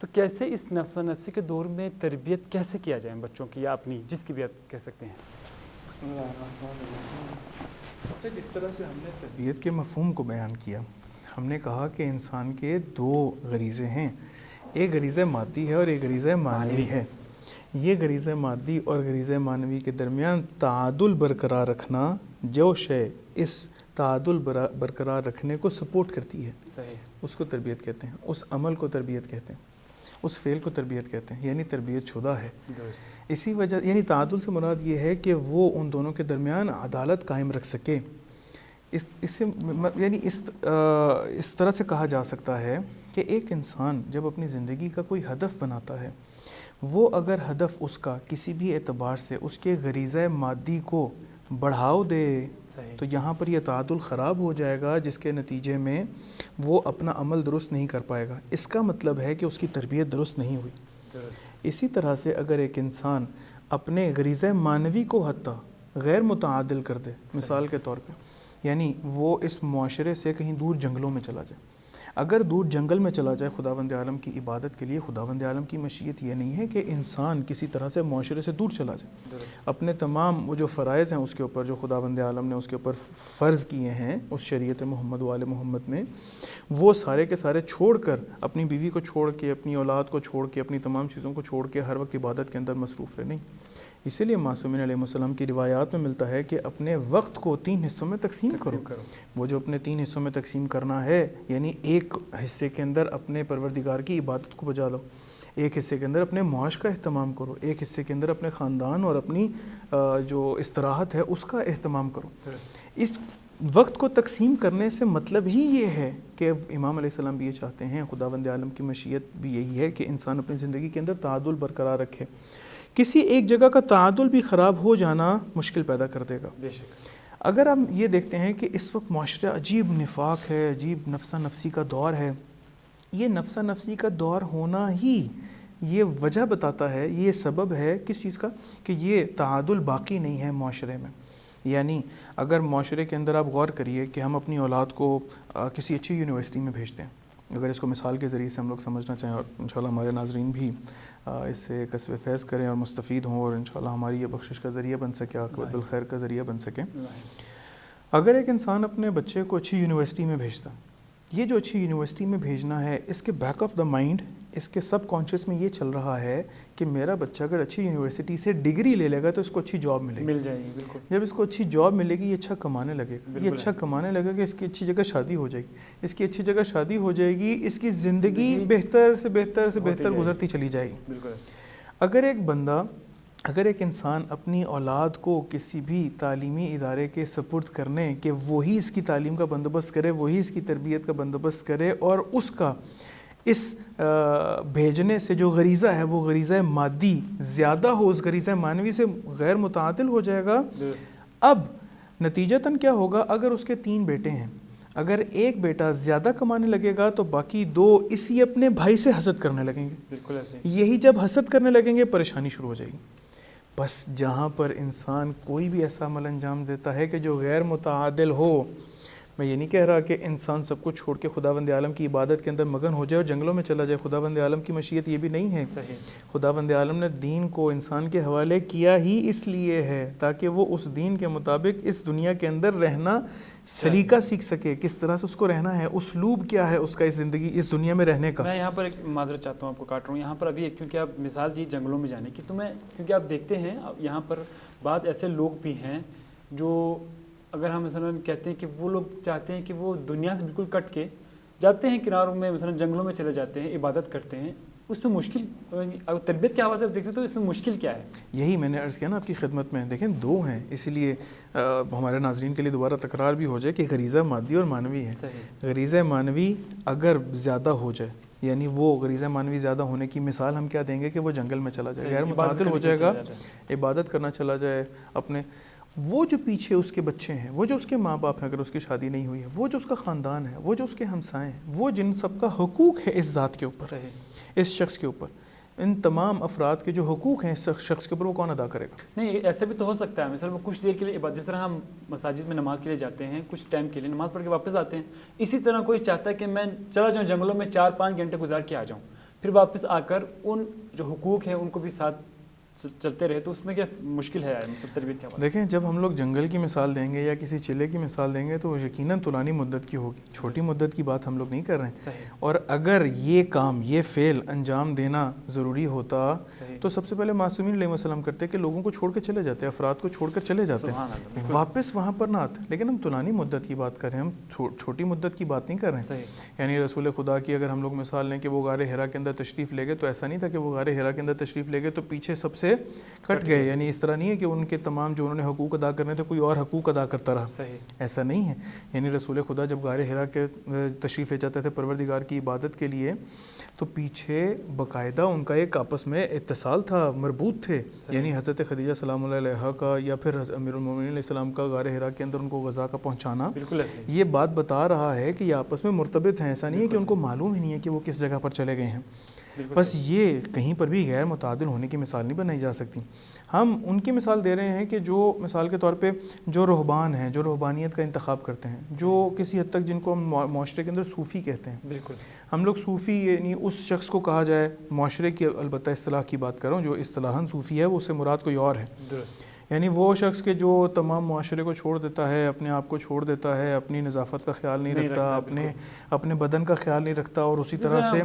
تو کیسے اس نفس نفسی کے دور میں تربیت کیسے کیا جائے بچوں کی، یا اپنی جس کی بھی آپ کہہ سکتے ہیں؟ بسم اللہ الرحمن الرحیم. جس طرح سے ہم نے تربیت کے مفہوم کو بیان کیا، ہم نے کہا کہ انسان کے دو غریزے ہیں، ایک غریزہ مادی ہے اور ایک غریزہ معنوی ہے. یہ غریزہ مادی اور غریزہ معنوی کے درمیان تعادل برقرار رکھنا، جو شے اس تعادل برقرار رکھنے کو سپورٹ کرتی ہے، صحیح، اس کو تربیت کہتے ہیں، اس عمل کو تربیت کہتے ہیں. اس فعل کو تربیت کہتے ہیں، یعنی تربیت شدہ ہے۔ درست۔ اسی وجہ یعنی تعادل سے مراد یہ ہے کہ وہ ان دونوں کے درمیان عدالت قائم رکھ سکے۔ اس سے یعنی اس طرح سے کہا جا سکتا ہے کہ ایک انسان جب اپنی زندگی کا کوئی ہدف بناتا ہے، وہ اگر ہدف اس کا کسی بھی اعتبار سے اس کے غریزہ مادی کو بڑھاؤ دے تو یہاں پر یہ تعادل خراب ہو جائے گا، جس کے نتیجے میں وہ اپنا عمل درست نہیں کر پائے گا۔ اس کا مطلب ہے کہ اس کی تربیت درست نہیں ہوئی۔ اسی طرح سے اگر ایک انسان اپنے غریزہ معنوی کو حتیٰ غیر متعادل کر دے، مثال کے طور پہ یعنی وہ اس معاشرے سے کہیں دور جنگلوں میں چلا جائے، اگر دور جنگل میں چلا جائے خداوند عالم کی عبادت کے لیے، خداوند عالم کی مشیت یہ نہیں ہے کہ انسان کسی طرح سے معاشرے سے دور چلا جائے، اپنے تمام وہ جو فرائض ہیں اس کے اوپر جو خداوند عالم نے اس کے اوپر فرض کیے ہیں اس شریعت محمد و آل محمد میں، وہ سارے کے سارے چھوڑ کر، اپنی بیوی کو چھوڑ کے، اپنی اولاد کو چھوڑ کے، اپنی تمام چیزوں کو چھوڑ کے ہر وقت عبادت کے اندر مصروف رہے، نہیں۔ اسی لیے معصومین علیہ السلام کی روایات میں ملتا ہے کہ اپنے وقت کو 3 حصوں میں تقسیم کرو۔ وہ جو اپنے 3 حصوں میں تقسیم کرنا ہے، یعنی ایک حصے کے اندر اپنے پروردگار کی عبادت کو بجا لو، ایک حصے کے اندر اپنے معاش کا اہتمام کرو، ایک حصے کے اندر اپنے خاندان اور اپنی جو استراحت ہے اس کا اہتمام کرو۔ اس وقت کو تقسیم کرنے سے مطلب ہی یہ ہے کہ امام علیہ السلام بھی یہ چاہتے ہیں، خداوند عالم کی مشیت بھی یہی ہے کہ انسان اپنی زندگی کے اندر تعادل برقرار رکھے۔ کسی ایک جگہ کا تعادل بھی خراب ہو جانا مشکل پیدا کر دے گا۔ بے شک۔ اگر ہم یہ دیکھتے ہیں کہ اس وقت معاشرہ عجیب نفاق ہے، عجیب نفسا نفسی کا دور ہے، یہ نفسا نفسی کا دور ہونا ہی یہ وجہ بتاتا ہے، یہ سبب ہے کس چیز کا، کہ یہ تعادل باقی نہیں ہے معاشرے میں۔ یعنی اگر معاشرے کے اندر آپ غور کریے کہ ہم اپنی اولاد کو کسی اچھی یونیورسٹی میں بھیجتے ہیں، اگر اس کو مثال کے ذریعے سے ہم لوگ سمجھنا چاہیں، اور انشاءاللہ ہمارے ناظرین بھی اس سے کسب فیض کریں اور مستفید ہوں، اور انشاءاللہ ہماری یہ بخشش کا ذریعہ بن سکے، عاقبت بالخیر کا ذریعہ بن سکے۔ اگر ایک انسان اپنے بچے کو اچھی یونیورسٹی میں بھیجتا، یہ جو اچھی یونیورسٹی میں بھیجنا ہے، اس کے بیک آف دا مائنڈ، اس کے سب کانشیس میں یہ چل رہا ہے کہ میرا بچہ اگر اچھی یونیورسٹی سے ڈگری لے لے گا تو اس کو اچھی جاب ملے گی، مل جائے گی۔ بالکل۔ جب اس کو اچھی جاب ملے گی یہ اچھا کمانے لگے گا، یہ اچھا کمانے لگے گا، اس کی اچھی جگہ شادی ہو جائے گی، اس کی اچھی جگہ شادی ہو جائے گی، اس کی زندگی بہتر سے بہتر سے بہتر گزرتی چلی جائے گی۔ بالکل۔ اگر ایک انسان اپنی اولاد کو کسی بھی تعلیمی ادارے کے سپرد کرنے کہ وہی اس کی تعلیم کا بندوبست کرے، وہی اس کی تربیت کا بندوبست کرے، اور اس کا اس بھیجنے سے جو غریزہ ہے وہ غریزہ مادی زیادہ ہو، اس غریزہ معنوی سے غیر متعادل ہو جائے گا، اب نتیجتاً کیا ہوگا؟ اگر اس کے 3 بیٹے ہیں، اگر ایک بیٹا زیادہ کمانے لگے گا تو باقی 2 اسی اپنے بھائی سے حسد کرنے لگیں گے۔ بالکل ایسے۔ یہی جب حسد کرنے لگیں گے پریشانی شروع ہو جائے گی۔ بس جہاں پر انسان کوئی بھی ایسا عمل انجام دیتا ہے کہ جو غیر متعادل ہو، میں یہ نہیں کہہ رہا کہ انسان سب کچھ چھوڑ کے خداوند عالم کی عبادت کے اندر مگن ہو جائے اور جنگلوں میں چلا جائے، خداوند عالم کی مشیت یہ بھی نہیں ہے۔ خداوند عالم نے دین کو انسان کے حوالے کیا ہی اس لیے ہے تاکہ وہ اس دین کے مطابق اس دنیا کے اندر رہنا سلیقہ سیکھ سکے، کس طرح سے اس کو رہنا ہے، اسلوب کیا ہے اس کا اس زندگی اس دنیا میں رہنے کا۔ میں یہاں پر ایک معذرت چاہتا ہوں، آپ کو کاٹ رہا ہوں یہاں پر ابھی، کیونکہ آپ مثال دی جنگلوں میں جانے کی، تو میں کیونکہ آپ دیکھتے ہیں یہاں پر بعض ایسے لوگ بھی ہیں جو اگر ہم مثلا کہتے ہیں کہ وہ لوگ چاہتے ہیں کہ وہ دنیا سے بالکل کٹ کے جاتے ہیں کناروں میں، مثلا جنگلوں میں چلے جاتے ہیں، عبادت کرتے ہیں، اس میں مشکل اگر تربیت کے حوالے سے دیکھتے ہیں تو اس میں مشکل کیا ہے؟ یہی میں نے عرض کیا نا آپ کی خدمت میں، دیکھیں 2 ہیں، اسی لیے ہمارے ناظرین کے لیے دوبارہ تکرار بھی ہو جائے کہ غریزہ مادی اور معنوی ہے۔ غریزہ مانوی اگر زیادہ ہو جائے، یعنی وہ غریزہ مانوی زیادہ ہونے کی مثال ہم کیا دیں گے کہ وہ جنگل میں چلا جائے، غیر متعادل ہو جائے گا، عبادت کرنا چلا جائے اپنے، وہ جو پیچھے اس کے بچے ہیں، وہ جو اس کے ماں باپ ہیں اگر اس کی شادی نہیں ہوئی ہے، وہ جو اس کا خاندان ہے، وہ جو اس کے ہمسائے ہیں، وہ جن سب کا حقوق ہے اس ذات کے اوپر، اس شخص کے اوپر، ان تمام افراد کے جو حقوق ہیں اس شخص کے اوپر، وہ کون ادا کرے گا؟ نہیں، ایسے بھی تو ہو سکتا ہے، مثلا وہ کچھ دیر کے لیے جس طرح ہم مساجد میں نماز کے لیے جاتے ہیں، کچھ ٹائم کے لیے نماز پڑھ کے واپس آتے ہیں، اسی طرح کوئی چاہتا ہے کہ میں چلا جاؤں جنگلوں میں 4-5 گھنٹے گزار کے آ جاؤں، پھر واپس آ کر ان جو حقوق ہیں ان کو بھی ساتھ چلتے رہے تو اس میں کیا مشکل ہے، مطلب تربیت کیا بات؟ دیکھیں جب ہم لوگ جنگل کی مثال دیں گے یا کسی چلے کی مثال دیں گے تو یقیناً طولانی مدت کی ہوگی، چھوٹی مدت کی بات ہم لوگ نہیں کر رہے ہیں. صحیح. اور اگر یہ کام یہ فعل انجام دینا ضروری ہوتا تو سب سے پہلے معصومین علیہ السلام کرتے کہ لوگوں کو چھوڑ کے چلے جاتے، افراد کو چھوڑ کر چلے جاتے، واپس وہاں پر نہ آتے. لیکن ہم طولانی مدت کی بات کر رہے ہیں، ہم چھوٹی مدت کی بات نہیں کر رہے ہیں. یعنی رسول خدا کی اگر ہم لوگ مثال لیں کہ وہ غار حرا کے اندر تشریف لے گئے تو ایسا نہیں تھا کہ وہ غار حرا کے اندر تشریف لے گئے تو پیچھے سب سے کٹ گئے. یعنی اس طرح نہیں ہے کہ ان کے تمام جو انہوں نے حقوق ادا کرنے تھے کوئی اور حقوق ادا کرتا رہا. ایسا نہیں ہے. یعنی رسول خدا جب غار حرا کے تشریف لے جاتے تھے پروردگار کی عبادت کے لیے تو پیچھے باقاعدہ ان کا ایک آپس میں اتصال تھا، مربوط تھے. یعنی حضرت خدیجہ سلام اللہ علیہ کا یا پھر امیر المومنین علیہ السلام کا غار حرا کے اندر ان کو غذا کا پہنچانا یہ بات بتا رہا ہے کہ یہ آپس میں مرتبط ہیں. ایسا نہیں ہے کہ ان کو معلوم ہی نہیں ہے کہ وہ کس جگہ پر چلے گئے ہیں. بس یہ کہیں پر بھی غیر متعادل ہونے کی مثال نہیں بنائی جا سکتی. ہم ان کی مثال دے رہے ہیں کہ جو مثال کے طور پہ جو رہبان ہیں، جو رہبانیت کا انتخاب کرتے ہیں، جو کسی حد تک جن کو ہم معاشرے کے اندر صوفی کہتے ہیں. بالکل ہم لوگ صوفی یعنی اس شخص کو کہا جائے، معاشرے کی البتہ اصطلاح کی بات کر رہا ہوں، جو اصطلاحاً صوفی ہے وہ اس سے مراد کوئی اور ہے. درست. یعنی وہ شخص کے جو تمام معاشرے کو چھوڑ دیتا ہے، اپنے آپ کو چھوڑ دیتا ہے، اپنی نظافت کا خیال نہیں رکھتا، اپنے بدن کا خیال نہیں رکھتا اور اسی طرح سے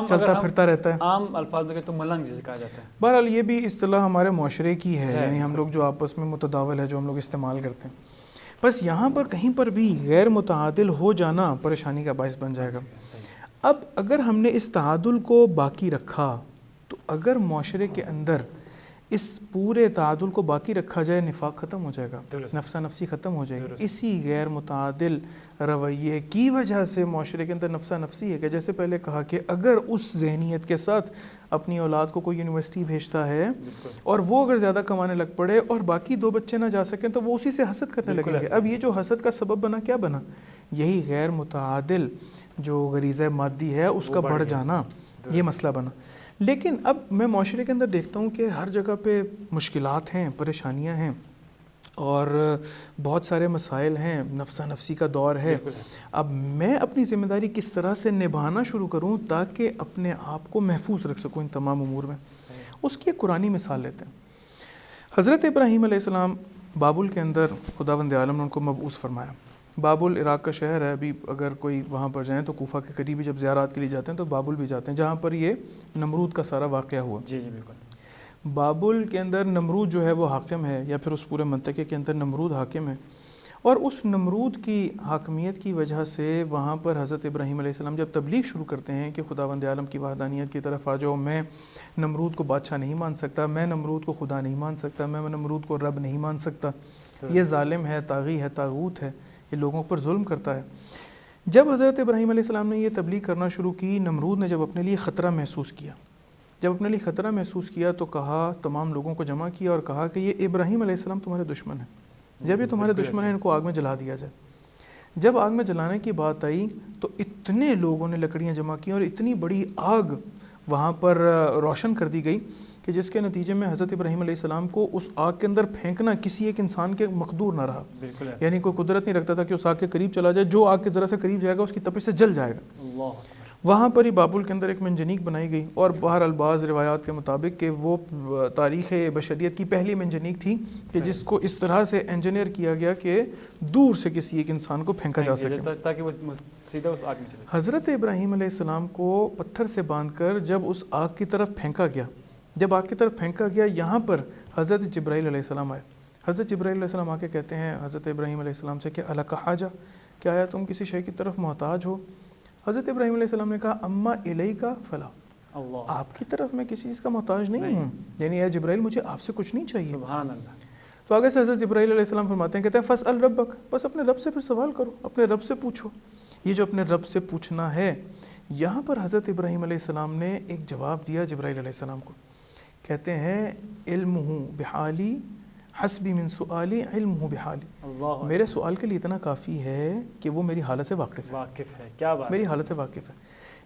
چلتا پھرتا رہتا ہے. عام الفاظ میں تو ملنگ جسے کہا جاتا ہے. بہرحال یہ بھی اصطلاح ہمارے معاشرے کی ہے، یعنی ہم لوگ جو آپس میں متداول ہے جو ہم لوگ استعمال کرتے ہیں. بس یہاں پر کہیں پر بھی غیر متعادل ہو جانا پریشانی کا باعث بن جائے گا. اب اگر ہم نے اس تعادل کو باقی رکھا تو اگر معاشرے کے اندر اس پورے تعادل کو باقی رکھا جائے نفاق ختم ہو جائے گا، نفسا نفسی ختم ہو جائے گی. اسی غیر متعادل رویے کی وجہ سے معاشرے کے اندر نفسا نفسی ہے کہ جیسے پہلے کہا کہ اگر اس ذہنیت کے ساتھ اپنی اولاد کو کوئی یونیورسٹی بھیجتا ہے اور وہ اگر زیادہ کمانے لگ پڑے اور باقی دو بچے نہ جا سکیں تو وہ اسی سے حسد کرنے لگیں گے. اب یہ جو حسد کا سبب بنا کیا بنا؟ یہی غیر متعادل جو غریزہ مادی ہے اس کا بڑھ جانا، یہ مسئلہ بنا. لیکن اب میں معاشرے کے اندر دیکھتا ہوں کہ ہر جگہ پہ مشکلات ہیں، پریشانیاں ہیں اور بہت سارے مسائل ہیں، نفسا نفسی کا دور ہے. اب میں اپنی ذمہ داری کس طرح سے نبھانا شروع کروں تاکہ اپنے آپ کو محفوظ رکھ سکوں ان تمام امور میں؟ اس کی ایک قرآنی مثال لیتے ہیں. حضرت ابراہیم علیہ السلام بابل کے اندر خداوند عالم نے ان کو مبعوث فرمایا. بابل عراق کا شہر ہے. ابھی اگر کوئی وہاں پر جائیں تو کوفہ کے قریب جب زیارات کے لیے جاتے ہیں تو بابل بھی جاتے ہیں جہاں پر یہ نمرود کا سارا واقعہ ہوا. جی بالکل. بابل کے اندر نمرود جو ہے وہ حاکم ہے، یا پھر اس پورے منطقے کے اندر نمرود حاکم ہے. اور اس نمرود کی حاکمیت کی وجہ سے وہاں پر حضرت ابراہیم علیہ السلام جب تبلیغ شروع کرتے ہیں کہ خداوند عالم کی وحدانیت کی طرف آ جاؤ، میں نمرود کو بادشاہ نہیں مان سکتا، میں نمرود کو خدا نہیں مان سکتا، میں نمرود کو رب نہیں مان سکتا، یہ ظالم ہے، طاغی ہے، طاغوت ہے، یہ لوگوں پر ظلم کرتا ہے. جب حضرت ابراہیم علیہ السلام نے یہ تبلیغ کرنا شروع کی، نمرود نے جب اپنے لیے خطرہ محسوس کیا تو کہا، تمام لوگوں کو جمع کیا اور کہا کہ یہ ابراہیم علیہ السلام تمہارے دشمن ہیں. جب یہ تمہارے دشمن ہیں ان کو آگ میں جلا دیا جائے. جب آگ میں جلانے کی بات آئی تو اتنے لوگوں نے لکڑیاں جمع کی اور اتنی بڑی آگ وہاں پر روشن کر دی گئی کہ جس کے نتیجے میں حضرت ابراہیم علیہ السلام کو اس آگ کے اندر پھینکنا کسی ایک انسان کے مقدور نہ رہا. یعنی کوئی قدرت نہیں رکھتا تھا کہ اس آگ کے قریب چلا جائے، جو آگ کے ذرا سے قریب جائے گا اس کی تپش سے جل جائے گا. وہاں پر ہی بابل کے اندر ایک منجنیق بنائی گئی اور باہر الباز روایات کے مطابق کہ وہ تاریخ بشریت کی پہلی منجنیق تھی کہ جس کو اس طرح سے انجینئر کیا گیا کہ دور سے کسی ایک انسان کو پھینکا جا سکے تاکہ وہ سیدھا اس آگ میں چلے. حضرت ابراہیم علیہ السلام کو پتھر سے باندھ کر جب اس آگ کی طرف پھینکا گیا، یہاں پر حضرت جبرائیل علیہ السلام آئے. حضرت جبرائیل علیہ السلام آ کے کہتے ہیں حضرت ابراہیم علیہ السلام سے کہ الک حاجہ، کیا آیا تم کسی شے کی طرف محتاج ہو؟ حضرت ابراہیم علیہ السلام نے کہا اما الیکا فلا، آپ کی طرف میں کسی چیز کا محتاج نہیں ہوں، یعنی اے جبرائیل مجھے آپ سے کچھ نہیں چاہیے. سبحان اللہ. تو آگے سے حضرت جبرائیل علیہ السلام فرماتے ہیں، کہتے ہیں فاسأل ربک، بس اپنے رب سے پھر سوال کرو، اپنے رب سے پوچھو. یہ جو اپنے رب سے پوچھنا ہے، یہاں پر حضرت ابراہیم علیہ السلام نے ایک جواب دیا جبرائیل علیہ السلام کو. کہتے ہیں علمہ بحالی حسبی من سؤالی علمہ بحالی، میرے سوال کے لیے اتنا کافی ہے کہ وہ میری حالت سے واقف ہے. کیا بات، میری حالت سے واقف ہے.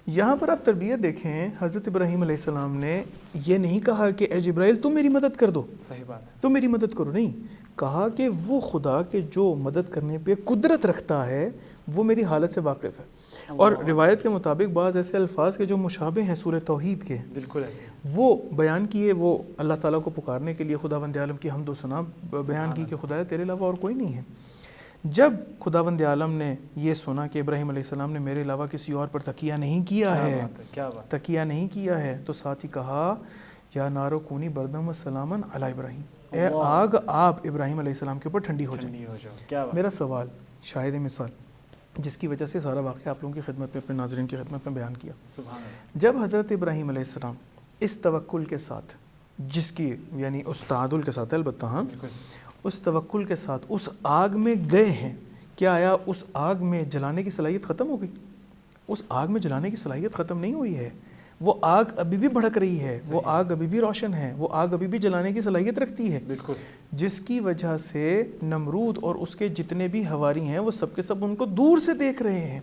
یہاں پر آپ تربیت دیکھیں، حضرت ابراہیم علیہ السلام نے یہ نہیں کہا کہ اے جبرائیل تم میری مدد کر دو، صحیح بات ہے، تم میری مدد کرو، نہیں کہا کہ وہ خدا کے جو مدد کرنے پہ قدرت رکھتا ہے وہ میری حالت سے واقف ہے. اور روایت کے مطابق بعض ایسے الفاظ کے جو مشابہ ہیں سورہ توحید کے، بالکل ایسے وہ بیان کیے، وہ اللہ تعالیٰ کو پکارنے کے لیے خداوند عالم کی حمد و ثنا بیان کی کہ خدایا تیرے علاوہ اور کوئی نہیں ہے۔ جب خداوند عالم نے یہ سنا کہ ابراہیم علیہ السلام نے میرے علاوہ کسی اور پر تکیہ نہیں کیا ہے، تکیہ نہیں کیا ہے، تو ساتھ ہی کہا یا نارو کونی بردم و سلامن علی ابراہیم، اے آگ آپ ابراہیم علیہ السلام کے اوپر ٹھنڈی ہو جائے۔ میرا سوال شاہد مثال جس کی وجہ سے سارا واقعہ آپ لوگوں کی خدمت میں، اپنے ناظرین کی خدمت میں بیان کیا، جب حضرت ابراہیم علیہ السلام اس توکل کے ساتھ، جس کی یعنی اس تعادل کے ساتھ البتہ ہاں، اس توکل کے ساتھ اس آگ میں گئے ہیں، کیا آیا اس آگ میں جلانے کی صلاحیت ختم ہو گئی؟ اس آگ میں جلانے کی صلاحیت ختم نہیں ہوئی ہے، وہ آگ ابھی بھی بھڑک رہی ہے، وہ آگ ابھی بھی روشن ہے، وہ آگ ابھی بھی جلانے کی صلاحیت رکھتی ہے، جس کی وجہ سے نمرود اور اس کے جتنے بھی حواری ہیں وہ سب کے سب ان کو دور سے دیکھ رہے ہیں۔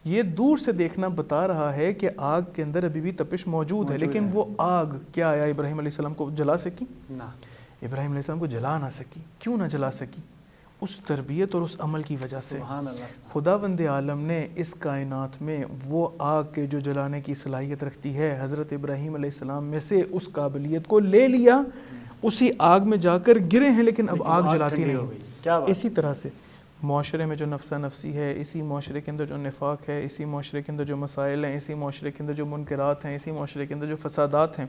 یہ دور سے دیکھنا بتا رہا ہے کہ آگ کے اندر ابھی بھی تپش موجود ہے، لیکن وہ آگ کیا آیا ابراہیم علیہ السلام کو جلا سکی؟ ابراہیم علیہ السلام کو جلا نہ سکی۔ کیوں نہ جلا سکی؟ اس تربیت اور اس عمل کی وجہ سے خداوند عالم نے اس کائنات میں وہ آگ کے جو جلانے کی صلاحیت رکھتی ہے، حضرت ابراہیم علیہ السلام میں سے اس قابلیت کو لے لیا، اسی آگ میں جا کر گرے ہیں، لیکن اب آگ جلاتی نہیں۔ اسی طرح سے معاشرے میں جو نفسہ نفسی ہے، اسی معاشرے کے اندر جو نفاق ہے، اسی معاشرے کے اندر جو مسائل ہیں، اسی معاشرے کے اندر جو منکرات ہیں، اسی معاشرے کے اندر جو فسادات ہیں،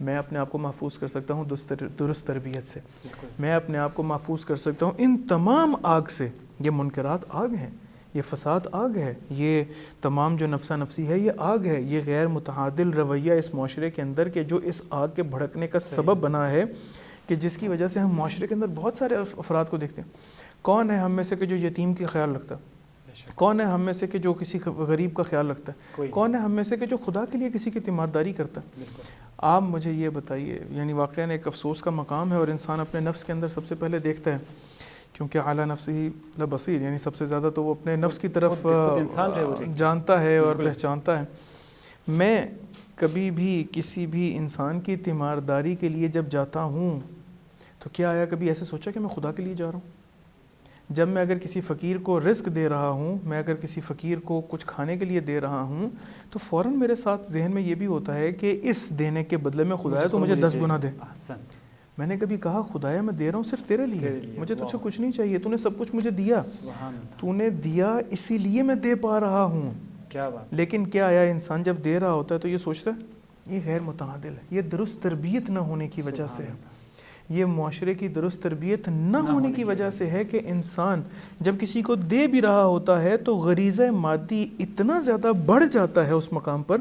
میں اپنے آپ کو محفوظ کر سکتا ہوں درست تربیت سے، میں اپنے آپ کو محفوظ کر سکتا ہوں ان تمام آگ سے۔ یہ منکرات آگ ہیں، یہ فساد آگ ہے، یہ تمام جو نفسہ نفسی ہے یہ آگ ہے، یہ غیر متعادل رویہ اس معاشرے کے اندر کہ جو اس آگ کے بھڑکنے کا سبب بنا ہے، کہ جس کی وجہ سے ہم معاشرے کے اندر بہت سارے افراد کو دیکھتے ہیں۔ کون ہے ہم میں سے کہ جو یتیم کا خیال رکھتا ہے؟ کون ہے ہم میں سے کہ جو کسی غریب کا خیال رکھتا ہے؟ کون ہے ہم میں سے کہ جو خدا کے لیے کسی کی تیمارداری کرتا ہے؟ آپ مجھے یہ بتائیے، یعنی واقعاً ایک افسوس کا مقام ہے، اور انسان اپنے نفس کے اندر سب سے پہلے دیکھتا ہے، کیونکہ اعلیٰ نفس ہی لبصیر، یعنی سب سے زیادہ تو وہ اپنے نفس کی طرف جانتا ہے اور پہچانتا ہے۔ میں کبھی بھی کسی بھی انسان کی تیمارداری کے لیے جب جاتا ہوں تو کیا آیا کبھی ایسے سوچا کہ میں خدا کے لیے جا رہا ہوں؟ جب میں اگر کسی فقیر کو رزق دے رہا ہوں، میں اگر کسی فقیر کو کچھ کھانے کے لیے دے رہا ہوں، تو فوراً میرے ساتھ ذہن میں یہ بھی ہوتا ہے کہ اس دینے کے بدلے میں خدایا تو مجھے 10 گنا دے۔ میں نے کبھی کہا خدایا میں دے رہا ہوں صرف تیرے لیے، مجھے تجھ سے کچھ نہیں چاہیے، تو نے سب کچھ مجھے دیا، تو نے دیا اسی لیے میں دے پا رہا ہوں۔ لیکن کیا آیا انسان جب دے رہا ہوتا ہے تو یہ سوچتا ہے یہ غیر متعادل ہے، یہ درست تربیت نہ ہونے کی وجہ سے ہے، یہ معاشرے کی درست تربیت نہ ہونے کی وجہ سے ہے کہ انسان جب کسی کو دے بھی رہا ہوتا ہے تو غریزہ مادی اتنا زیادہ بڑھ جاتا ہے اس مقام پر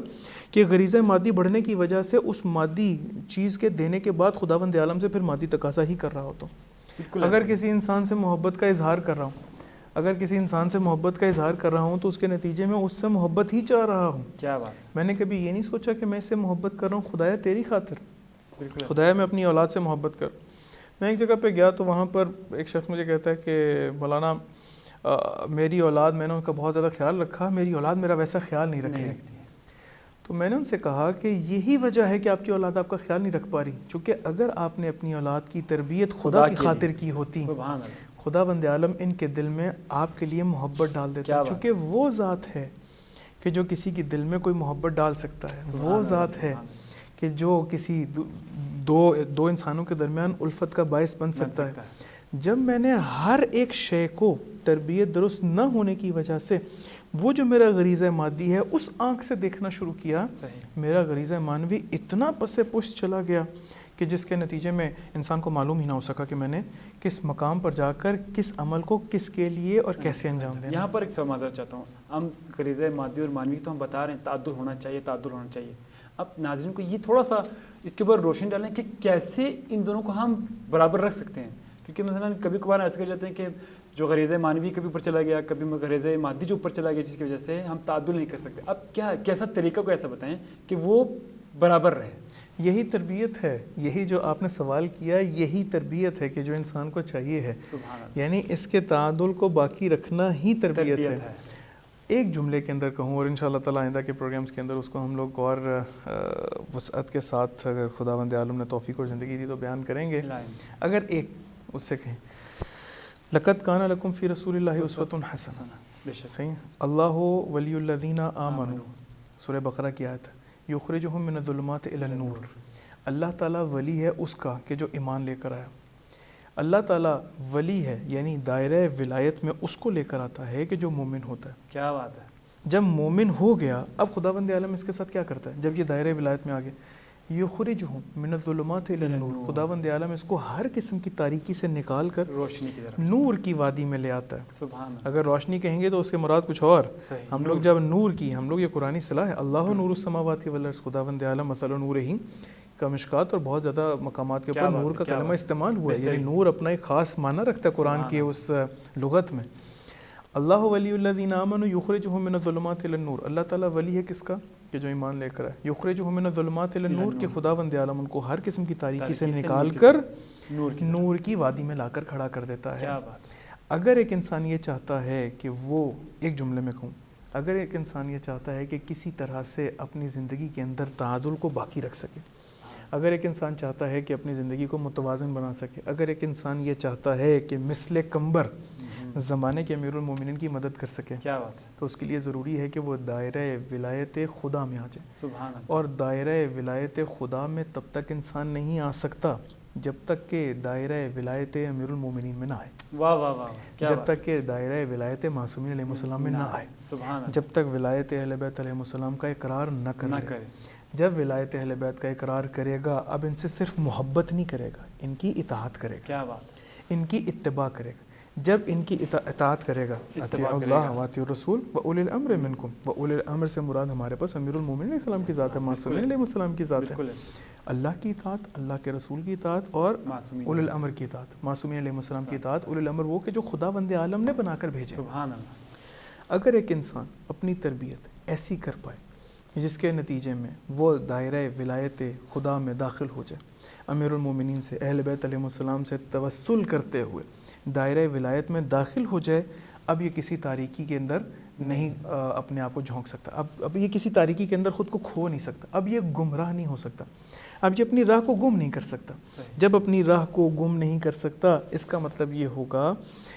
کہ غریزہ مادی بڑھنے کی وجہ سے اس مادی چیز کے دینے کے بعد خداوند عالم سے پھر مادی تقاضا ہی کر رہا ہوتا ہوں۔ اگر کسی انسان سے محبت کا اظہار کر رہا ہوں، اگر کسی انسان سے محبت کا اظہار کر رہا ہوں تو اس کے نتیجے میں اس سے محبت ہی چاہ رہا ہوں۔ کیا بات! میں نے کبھی یہ نہیں سوچا کہ میں اس سے محبت کر رہا ہوں خدایا تیری خاطر، خدایا میں اپنی اولاد سے محبت کر۔ میں ایک جگہ پہ گیا تو وہاں پر ایک شخص مجھے کہتا ہے کہ مولانا میری اولاد، میں نے ان کا بہت زیادہ خیال رکھا، میری اولاد میرا ویسا خیال نہیں رکھتی۔ تو میں نے ان سے کہا کہ یہی وجہ ہے کہ آپ کی اولاد آپ کا خیال نہیں رکھ پا رہی، چونکہ اگر آپ نے اپنی اولاد کی تربیت خدا کی خاطر کی ہوتی، خداوند عالم ان کے دل میں آپ کے لیے محبت ڈال دیتا، چونکہ وہ ذات ہے کہ جو کسی کے دل میں کوئی محبت ڈال سکتا ہے، وہ ذات ہے کہ جو کسی دو انسانوں کے درمیان الفت کا باعث بن سکتا ہے۔ جب میں نے ہر ایک شے کو تربیت درست نہ ہونے کی وجہ سے وہ جو میرا غریزہ مادی ہے اس آنکھ سے دیکھنا شروع کیا، میرا غریزہ مانوی اتنا پس پشت چلا گیا کہ جس کے نتیجے میں انسان کو معلوم ہی نہ ہو سکا کہ میں نے کس مقام پر جا کر کس عمل کو کس کے لیے اور کیسے انجام دینا۔ یہاں پر ایک سوال معذرت چاہتا ہوں، ہم غریزہ مادی اور مانوی تو ہم بتا رہے ہیں تعدل ہونا چاہیے، تعدل ہونا چاہیے۔ اب ناظرین کو یہ تھوڑا سا اس کے اوپر روشنی ڈالیں کہ کیسے ان دونوں کو ہم برابر رکھ سکتے ہیں، کیونکہ مثلا کبھی کبھار ایسا کر جاتے ہیں کہ جو غریزہ مانوی کبھی اوپر چلا گیا، کبھی غریزہ مادی جو اوپر چلا گیا، جس کی وجہ سے ہم تعدل نہیں کر سکتے۔ اب کیسا طریقہ کو ایسا بتائیں کہ وہ برابر رہے؟ یہی تربیت ہے، یہی جو آپ نے سوال کیا یہی تربیت ہے کہ جو انسان کو چاہیے ہے، یعنی اس کے تعادل کو باقی رکھنا ہی تربیت ہے۔ ایک جملے کے اندر کہوں، اور انشاءاللہ تعالیٰ آئندہ کے پروگرامز کے اندر اس کو ہم لوگ اور وسعت کے ساتھ اگر خداوند عالم نے توفیق اور زندگی دی تو بیان کریں گے۔ اگر ایک اس سے کہیں لقد کان لکم فی رسول اللہ اسوۃ حسنہ، بے شک صحیح. اللہ ولی الذین آمنوا، سورہ بقرہ کی آیت ہے، یخرجہم من الظلمات الی النور. اللہ تعالیٰ ولی ہے اس کا کہ جو ایمان لے کر آیا. اللہ تعالیٰ ولی ہے یعنی دائرہ ولایت میں اس کو لے کر آتا ہے کہ جو مومن ہوتا ہے. کیا بات ہے. جب مومن ہو گیا اب خداوند عالم اس کے ساتھ کیا کرتا ہے؟ جب یہ دائرہ ولایت میں آ گیا، یخرجہم من الظلمات الی النور، خداوند عالم اس کو ہر قسم کی تاریکی سے نکال کر روشنی کی طرف، نور کی وادی میں لے آتا ہے. سبحان اللہ. اگر روشنی کہیں گے تو اس کے مراد کچھ اور. صحیح. ہم لوگ جب نور کی، ہم لوگ یہ قرآنی اصطلاح ہے، اللہ نور السماوات والارض، خداوند عالم مثل نورہ کا مشکات اور بہت زیادہ مقامات کے اوپر نور کا کلمہ استعمال ہوا ہے. یعنی نور اپنا ایک خاص معنی رکھتا ہے قرآن کی اس لغت میں. اللہ ولی الذین آمنوا یخرجہم من الظلمات الی النور. اللہ تعالیٰ ولی ہے کس کا؟ کہ جو ایمان لے کر آئے. یخرجہم من الظلمات الی النور، کہ خداوند عالم ان کو ہر قسم کی تاریکی سے نکال کر نور کی وادی میں لا کر کھڑا کر دیتا ہے. کیا بات. اگر ایک انسان یہ چاہتا ہے کہ وہ، ایک جملے میں کہوں، اگر ایک انسان یہ چاہتا ہے کہ کسی طرح سے اپنی زندگی کے اندر تعادل کو باقی رکھ سکے، اگر ایک انسان چاہتا ہے کہ اپنی زندگی کو متوازن بنا سکے، اگر ایک انسان یہ چاہتا ہے کہ مثل قمبر زمانے کے امیر المومنین کی مدد کر سکے، کیا بات، تو اس کے لیے ضروری ہے کہ وہ دائرہ ولایت خدا میں آ جائے. سبحان اللہ. اور دائرہ ولایت خدا میں تب تک انسان نہیں آ سکتا جب تک کہ دائرہ ولایت امیر المومنین میں نہ آئے. واہ واہ واہ. جب تک کہ دائرہ ولایت معصومین علیہ السلام میں نہ آئے. سبحان اللہ. جب تک ولایت اہل بیت علیہ السلام کا اقرار نہ کرے. جب ولایت اہل بیت کا اقرار کرے گا، اب ان سے صرف محبت نہیں کرے گا، ان کی اطاعت کرے گا. کیا بات. ان کی اتباع کرے گا. جب ان کی اطاعت کرے گا، اطیعوا اللہ واطیعوا الرسول واولی الامر منکم. واولی الامر سے مراد ہمارے پاس امیر المومنین علیہ السلام کی ذات ہے، معصومین علیہ السلام کی ذات ہے. اللہ کی اطاعت، اللہ کے رسول کی اطاعت اور اولی الامر کی اطاعت، معصومین علیہ السلام کی اطاعت. اولی الامر وہ کہ جو خداوند عالم نے بنا کر بھیجے. سبحان اللہ. اگر ایک انسان اپنی تربیت ایسی کر پائے جس کے نتیجے میں وہ دائرہ ولایت خدا میں داخل ہو جائے، امیر المومنین سے، اہل بیت علیہ السلام سے توسل کرتے ہوئے دائرہ ولایت میں داخل ہو جائے، اب یہ کسی تاریکی کے اندر نہیں اپنے آپ کو جھونک سکتا. اب یہ کسی تاریکی کے اندر خود کو کھو نہیں سکتا. اب یہ گمراہ نہیں ہو سکتا. اب یہ اپنی راہ کو گم نہیں کر سکتا. جب اپنی راہ کو گم نہیں کر سکتا، اس کا مطلب یہ ہوگا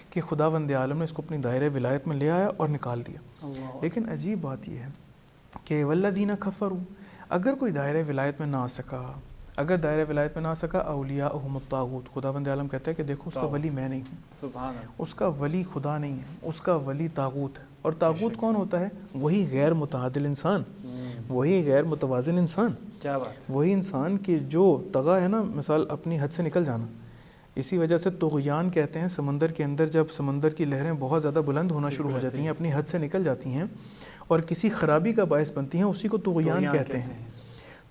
کہ خداوند عالم نے اس کو اپنی دائرہ ولایت میں لے آیا اور نکال دیا. لیکن عجیب بات یہ ہے کہ والذین کفروا، اگر کوئی دائرہ ولایت میں نہ آ سکا، اگر دائرہ ولایت میں نہ آ سکا، اولیاءہم الطاغوت، خداوند عالم کہتا ہے کہ دیکھو اس کا ولی میں نہیں ہوں. سبحان اللہ. اس کا ولی خدا نہیں ہے، اس کا ولی طاغوت ہے. اور طاغوت کون ہوتا ہے؟ وہی غیر متعادل انسان، وہی غیر متوازن انسان. کیا بات. وہی انسان کی جو طغا ہے نا، مثال اپنی حد سے نکل جانا. اسی وجہ سے طغیان کہتے ہیں سمندر کے اندر، جب سمندر کی لہریں بہت زیادہ بلند ہونا شروع ہو جاتی ہیں، اپنی حد سے نکل جاتی ہیں اور کسی خرابی کا باعث بنتی ہیں، اسی کو طغیان کہتے ہیں.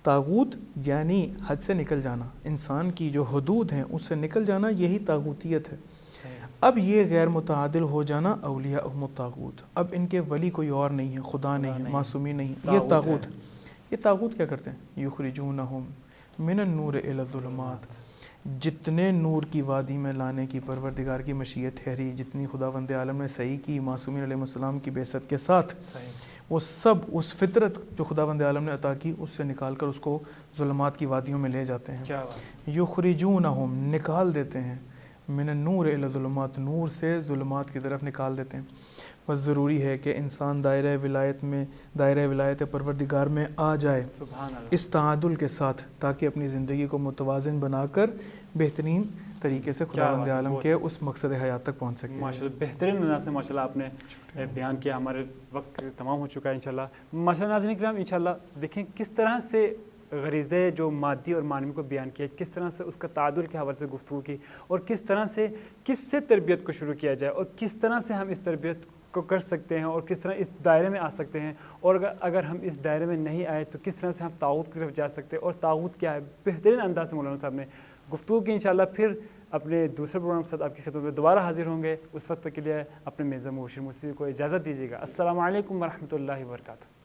طاغوت یعنی حد سے نکل جانا، انسان کی جو حدود ہیں اس سے نکل جانا، یہی طاغوتیت ہے. اب یہ غیر متعادل ہو جانا، اولیاءہم الطاغوت، اب ان کے ولی کوئی اور نہیں ہے، خدا نہیں ہے، معصومی نہیں، یہ طاغوت ہے. یہ طاغوت کیا کرتے ہیں؟ یخرجونہم من النور الی الظلمات. جتنے نور کی وادی میں لانے کی پروردگار کی مشیت ٹھہری، جتنی خداوند عالم نے صحیح کی معصومین علیہ السلام کی بعثت کے ساتھ، وہ سب اس فطرت جو خداوند عالم نے عطا کی اس سے نکال کر اس کو ظلمات کی وادیوں میں لے جاتے ہیں. یخرجونہم، نکال دیتے ہیں، من النور الی الظلمات، نور سے ظلمات کی طرف نکال دیتے ہیں. بس ضروری ہے کہ انسان دائرہ ولایت میں، دائرہ ولایت پروردگار میں آ جائے اس تعادل کے ساتھ، تاکہ اپنی زندگی کو متوازن بنا کر بہترین طریقے سے خداوند عالم کے اس مقصد حیات تک پہنچ سکے. ماشاءاللہ بہترین انداز سے ماشاءاللہ آپ نے بیان کیا. ہمارے وقت تمام ہو چکا ہے انشاءاللہ. ماشاءاللہ ناظرین کرام، انشاءاللہ دیکھیں کس طرح سے غریزے جو مادی اور معنوی کو بیان کیا، کس طرح سے اس کا تعادل کے حوالے سے گفتگو کی، اور کس طرح سے کس سے تربیت کو شروع کیا جائے، اور کس طرح سے ہم اس تربیت کو کر سکتے ہیں، اور کس طرح اس دائرے میں آ سکتے ہیں، اور اگر ہم اس دائرے میں نہیں آئے تو کس طرح سے ہم طاغوت کی طرف جا سکتے ہیں، اور طاغوت کیا ہے. بہترین انداز سے مولانا صاحب نے گفتگو کی. انشاءاللہ پھر اپنے دوسرے پروگرام کے ساتھ آپ کی خدمت میں دوبارہ حاضر ہوں گے. اس وقت کے لیے اپنے میزبان مبشر موسوی کو اجازت دیجیے گا. السلام علیکم ورحمۃ اللہ وبرکاتہ.